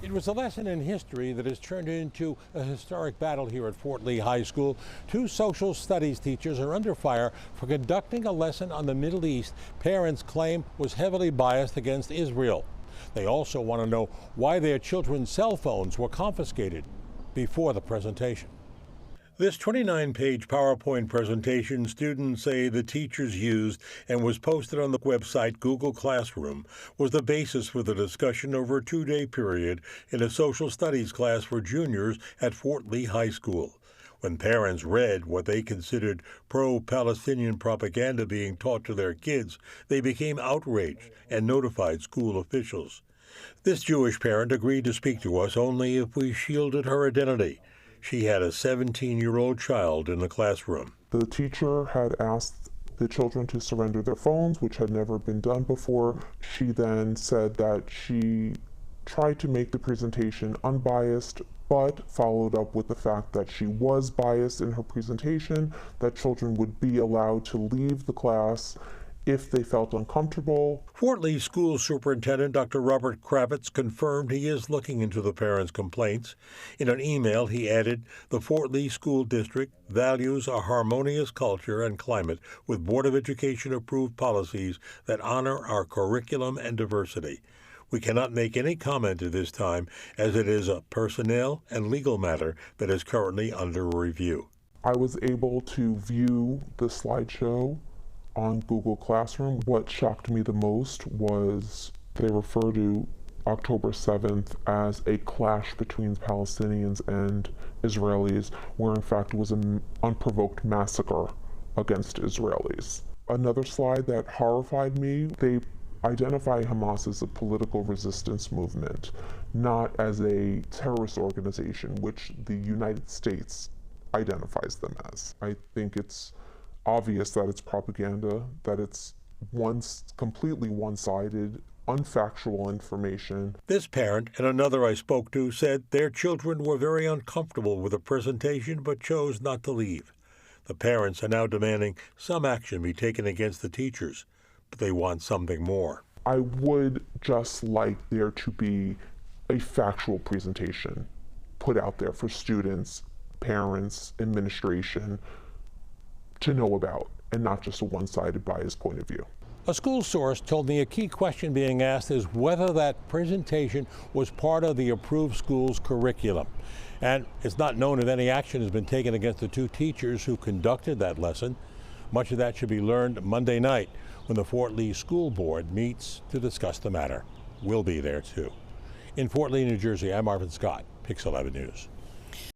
It was a lesson in history that has turned into a historic battle here at Fort Lee High School. Two social studies teachers are under fire for conducting a lesson on the Middle East parents claim was heavily biased against Israel. They also want to know why their children's cell phones were confiscated before the presentation. This 29-page PowerPoint presentation students say the teachers used and was posted on the website Google Classroom was the basis for the discussion over a two-day period in a social studies class for juniors at Fort Lee High School. When parents read what they considered pro-Palestinian propaganda being taught to their kids, they became outraged and notified school officials. This Jewish parent agreed to speak to us only if we shielded her identity. She had a 17-year-old child in the classroom. The teacher had asked the children to surrender their phones, which had never been done before. She then said that she tried to make the presentation unbiased, but followed up with the fact that she was biased in her presentation, that children would be allowed to leave the class if they felt uncomfortable. Fort Lee School Superintendent Dr. Robert Kravitz confirmed he is looking into the parents' complaints. In an email, he added, "The Fort Lee School District values a harmonious culture and climate with Board of Education approved policies that honor our curriculum and diversity. We cannot make any comment at this time as it is a personnel and legal matter that is currently under review." I was able to view the slideshow on Google Classroom. What shocked me the most was they refer to October 7th as a clash between Palestinians and Israelis, where in fact it was an unprovoked massacre against Israelis. Another slide that horrified me, they identify Hamas as a political resistance movement, not as a terrorist organization, which the United States identifies them as. I think it's obvious that it's propaganda, that it's completely one-sided, unfactual information. This parent and another I spoke to said their children were very uncomfortable with the presentation but chose not to leave. The parents are now demanding some action be taken against the teachers, but they want something more. I would just like there to be a factual presentation put out there for students, parents, administration to know about, and not just a one-sided biased point of view. A school source told me a key question being asked is whether that presentation was part of the approved school's curriculum. And it's not known if any action has been taken against the two teachers who conducted that lesson. Much of that should be learned Monday night when the Fort Lee School Board meets to discuss the matter. We'll be there too. In Fort Lee, New Jersey, I'm Marvin Scott, Pix 11 News.